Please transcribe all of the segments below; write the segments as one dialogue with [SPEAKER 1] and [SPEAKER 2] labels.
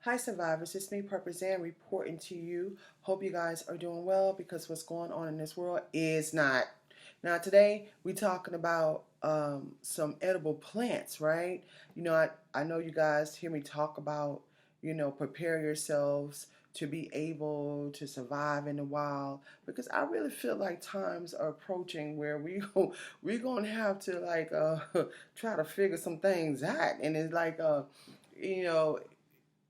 [SPEAKER 1] Hi survivors, it's me Purpose Ann reporting to you. Hope you guys are doing well because what's going on in this world is not. Now today we're talking about some edible plants, right? I know you guys hear me talk about, prepare yourselves to be able to survive in the wild because I really feel like times are approaching where we're gonna have to try to figure some things out, and it's you know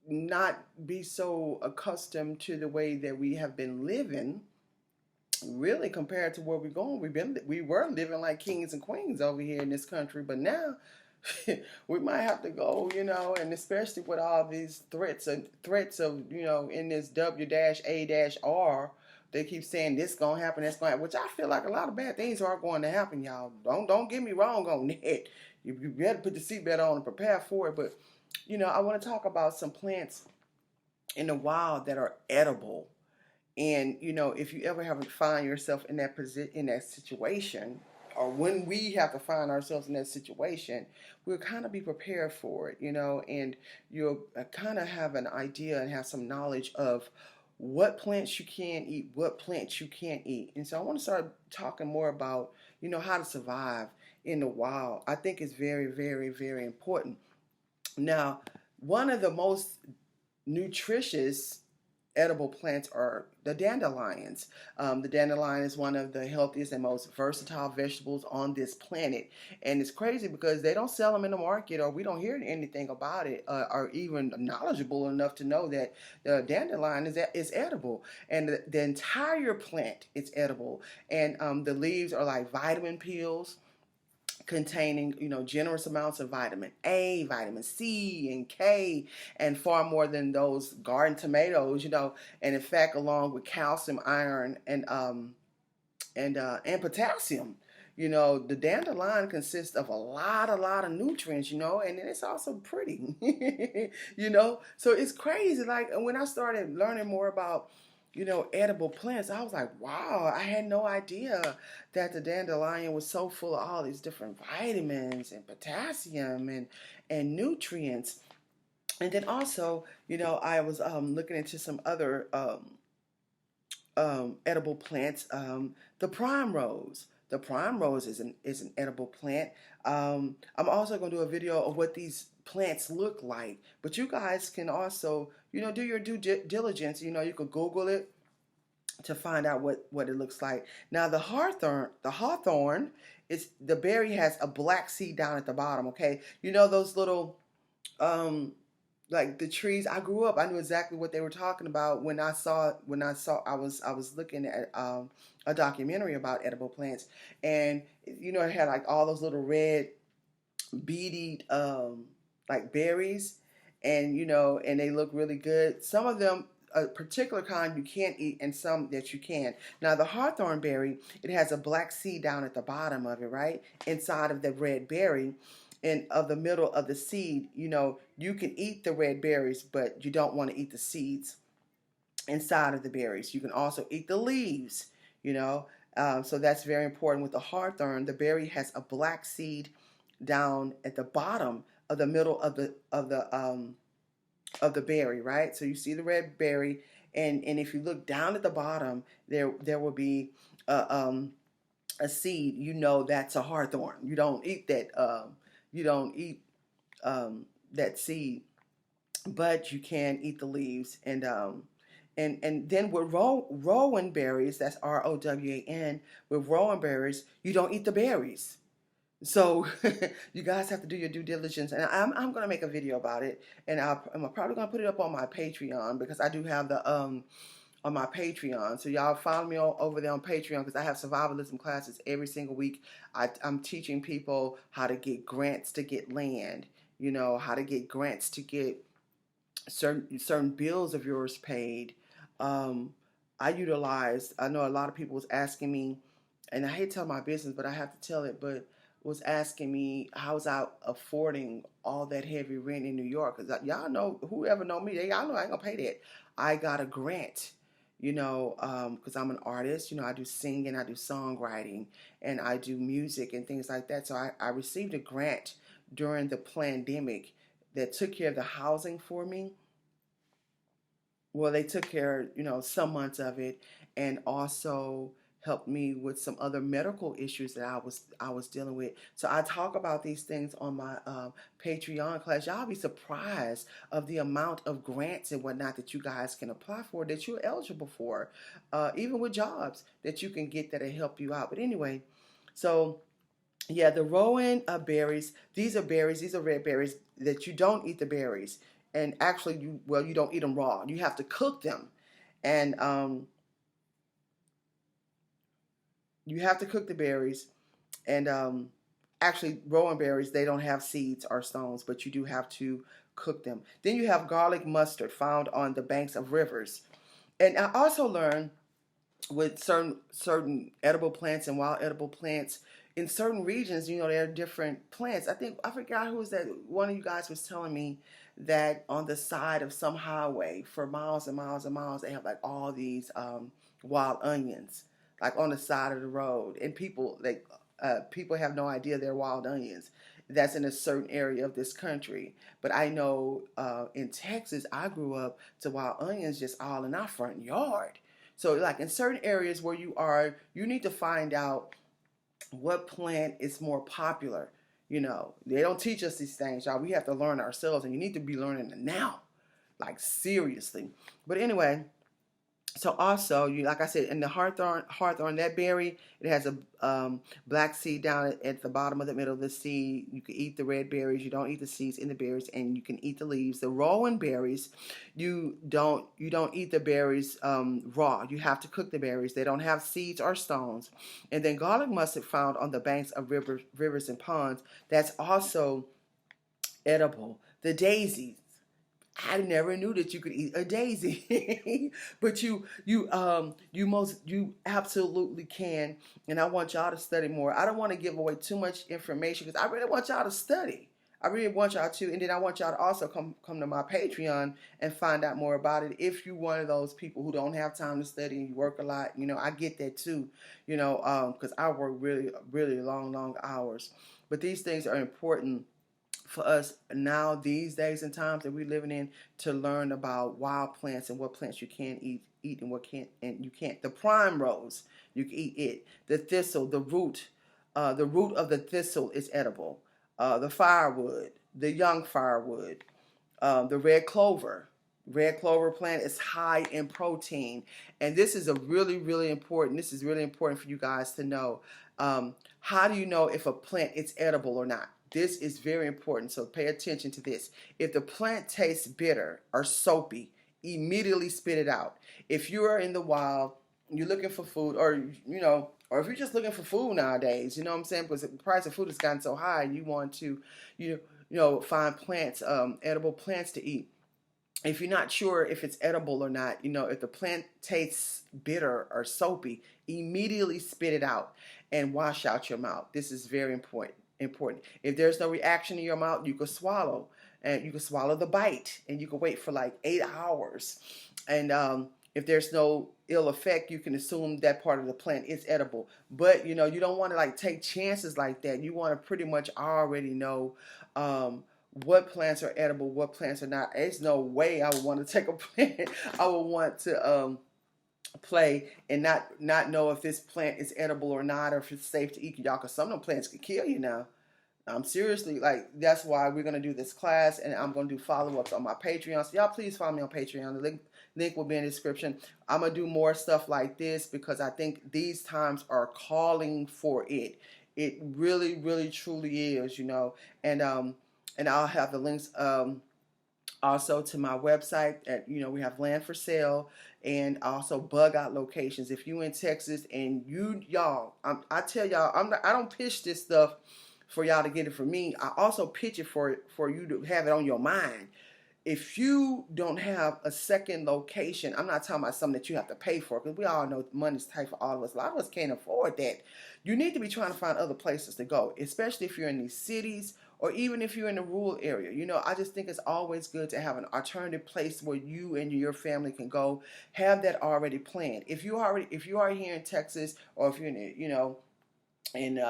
[SPEAKER 1] not be so accustomed to the way that we have been living, really, compared to where we're going. We were living like kings and queens over here in this country, but now we might have to go, and especially with all these threats of in this W-A-R, they keep saying this gonna happen, that's gonna happen, which I feel like a lot of bad things are going to happen, y'all. Don't get me wrong on that. You better put the seatbelt on and prepare for it. But I want to talk about some plants in the wild that are edible. And if you ever have to find yourself in that situation, or when we have to find ourselves in that situation, we'll kind of be prepared for it, and you'll kind of have an idea and have some knowledge of what plants you can eat, what plants you can't eat. And so I want to start talking more about, how to survive in the wild. I think it's very, very, very important. Now, one of the most nutritious edible plants are the dandelions. The dandelion is one of the healthiest and most versatile vegetables on this planet. And it's crazy because they don't sell them in the market, or we don't hear anything about it, or even knowledgeable enough to know that the dandelion is edible. And the entire plant is edible. And the leaves are like vitamin pills containing generous amounts of vitamin A, vitamin C, and K, and far more than those garden tomatoes. And in fact, along with calcium, iron, and potassium. The dandelion consists of a lot of nutrients, and it's also pretty. So it's crazy. Like, when I started learning more about edible plants, I was like, wow, I had no idea that the dandelion was so full of all these different vitamins and potassium and nutrients. And then also, I was looking into some other edible plants. The primrose. The primrose is an edible plant. I'm also going to do a video of what these plants look like. But you guys can also, do your due diligence. You could Google it to find out what it looks like. Now the hawthorn is, the berry has a black seed down at the bottom. Okay, those little like the trees. I grew up, I knew exactly what they were talking about when I was looking at a documentary about edible plants, and it had like all those little red beady like berries, and and they look really good. Some of them, a particular kind you can't eat, and some that you can. Now the hawthorn berry, it has a black seed down at the bottom of it, right inside of the red berry. And of the middle of the seed, you can eat the red berries, but you don't want to eat the seeds inside of the berries. You can also eat the leaves, so that's very important. With the hawthorn, the berry has a black seed down at the bottom of the middle of the berry, right? So you see the red berry, and if you look down at the bottom, there will be a seed. That's a hawthorn. You don't eat that. You don't eat that seed, but you can eat the leaves. And then with rowan berries, that's ROWAN. With rowan berries, you don't eat the berries. So you guys have to do your due diligence, and I'm gonna make a video about it, and I'm probably gonna put it up on my Patreon, because I do have the on my Patreon. So y'all follow me over there on Patreon, because I have survivalism classes every single week. I'm teaching people how to get grants to get land, how to get grants to get certain bills of yours paid. I know a lot of people was asking me, and I hate to tell my business, but I have to tell it, but was asking me how's I affording all that heavy rent in New York. Because y'all know, whoever know me, y'all know I ain't gonna pay that. I got a grant, because I'm an artist. I do singing, I do songwriting, and I do music and things like that. So I received a grant during the pandemic that took care of the housing for me. well, they took care, some months of it, and also helped me with some other medical issues that I was dealing with. So I talk about these things on my Patreon class. Y'all be surprised of the amount of grants and whatnot that you guys can apply for, that you're eligible for, even with jobs that you can get that'll help you out. But anyway, so yeah, the rowan berries. These are berries. These are red berries that you don't eat the berries, and actually, you don't eat them raw. You have to cook them, and you have to cook the berries. And actually, rowan berries, they don't have seeds or stones, but you do have to cook them. Then you have garlic mustard, found on the banks of rivers. And I also learned with certain edible plants and wild edible plants in certain regions, there are different plants. I forgot who was that. One of you guys was telling me that on the side of some highway for miles and miles and miles, they have like all these wild onions, like on the side of the road, and people have no idea they're wild onions. That's in a certain area of this country. But I know in Texas, I grew up to wild onions just all in our front yard. So, like in certain areas where you are, you need to find out what plant is more popular. They don't teach us these things, y'all. We have to learn ourselves, and you need to be learning it now, like seriously. But anyway, so also, like I said, in the hawthorn, that berry, it has a black seed down at the bottom of the middle of the seed. You can eat the red berries. You don't eat the seeds in the berries, and you can eat the leaves. The rowan berries, you don't eat the berries raw. You have to cook the berries. They don't have seeds or stones. And then garlic mustard, found on the banks of rivers and ponds. That's also edible. The daisies, I never knew that you could eat a daisy, but you absolutely can. And I want y'all to study more. I don't want to give away too much information because I really want y'all to study. I really want y'all to, and then I want y'all to also come to my Patreon and find out more about it. If you're one of those people who don't have time to study and you work a lot, I get that too. Because I work really, really long hours. But these things are important for us now, these days and times that we're living in, to learn about wild plants and what plants you can eat and what can't, and you can't. The primrose, you can eat it. The thistle, the root of the thistle is edible. The firewood, the young firewood, the red clover plant is high in protein, and this is really, really important. This is really important for you guys to know. How do you know if a plant is edible or not? This is very important, so pay attention to this. If the plant tastes bitter or soapy, immediately spit it out. If you are in the wild, you're looking for food, or or if you're just looking for food nowadays, you know what I'm saying? Because the price of food has gotten so high, you want to, find plants, edible plants to eat. If you're not sure if it's edible or not, if the plant tastes bitter or soapy, immediately spit it out and wash out your mouth. This is very important. If there's no reaction in your mouth, you can swallow, and you can swallow the bite, and you can wait for like 8 hours. And if there's no ill effect, you can assume that part of the plant is edible. But you don't want to like take chances like that. You want to pretty much already know what plants are edible, what plants are not. There's no way I would want to take a plant. I would want to play and not know if this plant is edible or not, or if it's safe to eat, y'all, because some of them plants can kill you now. I'm seriously, like, that's why we're going to do this class, and I'm going to do follow-ups on my Patreon. So y'all please follow me on Patreon. The link will be in the description. I'm going to do more stuff like this because I think these times are calling for it. It really, really, truly is, and I'll have the links also to my website. We have land for sale and also bug out locations. If you in Texas and I tell y'all, I don't pitch this stuff for y'all to get it from me. I also pitch it for you to have it on your mind. If you don't have a second location, I'm not talking about something that you have to pay for, because we all know money's tight for all of us. A lot of us can't afford that. You need to be trying to find other places to go, especially if you're in these cities or even if you're in a rural area. I just think it's always good to have an alternative place where you and your family can go. Have that already planned. If you are here in Texas, or if you're in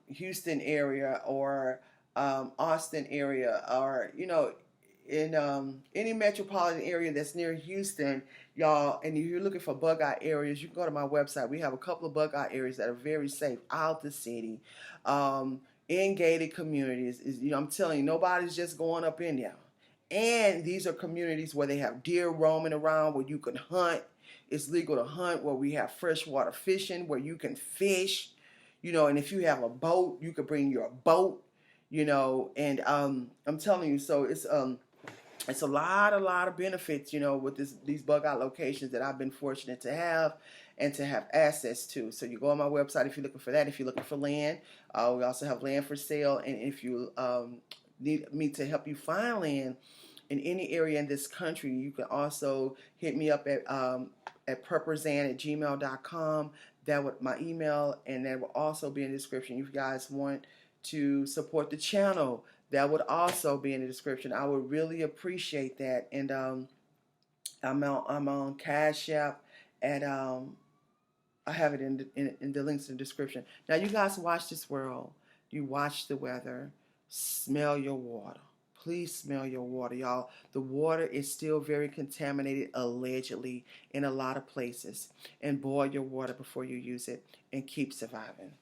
[SPEAKER 1] Houston area or Austin area, or in any metropolitan area that's near Houston, y'all, and you're looking for bug out areas, you can go to my website. We have a couple of bug out areas that are very safe out the city, in gated communities. I'm telling you, nobody's just going up in there. And these are communities where they have deer roaming around, where you can hunt. It's legal to hunt, where we have freshwater fishing, where you can fish, and if you have a boat, you can bring your boat, and I'm telling you, so it's a lot of benefits, with these bug out locations that I've been fortunate to have and to have access to. So you go on my website if you're looking for that. If you're looking for land, we also have land for sale. And if you need me to help you find land in any area in this country, you can also hit me up at purperzan@gmail.com. That would my email, and that will also be in the description. If you guys want to support the channel, that would also be in the description. I would really appreciate that. And I'm on Cash App, and I have it in the links in the description. Now, you guys watch this world. You watch the weather. Smell your water. Please smell your water, y'all. The water is still very contaminated, allegedly, in a lot of places. And boil your water before you use it, and keep surviving.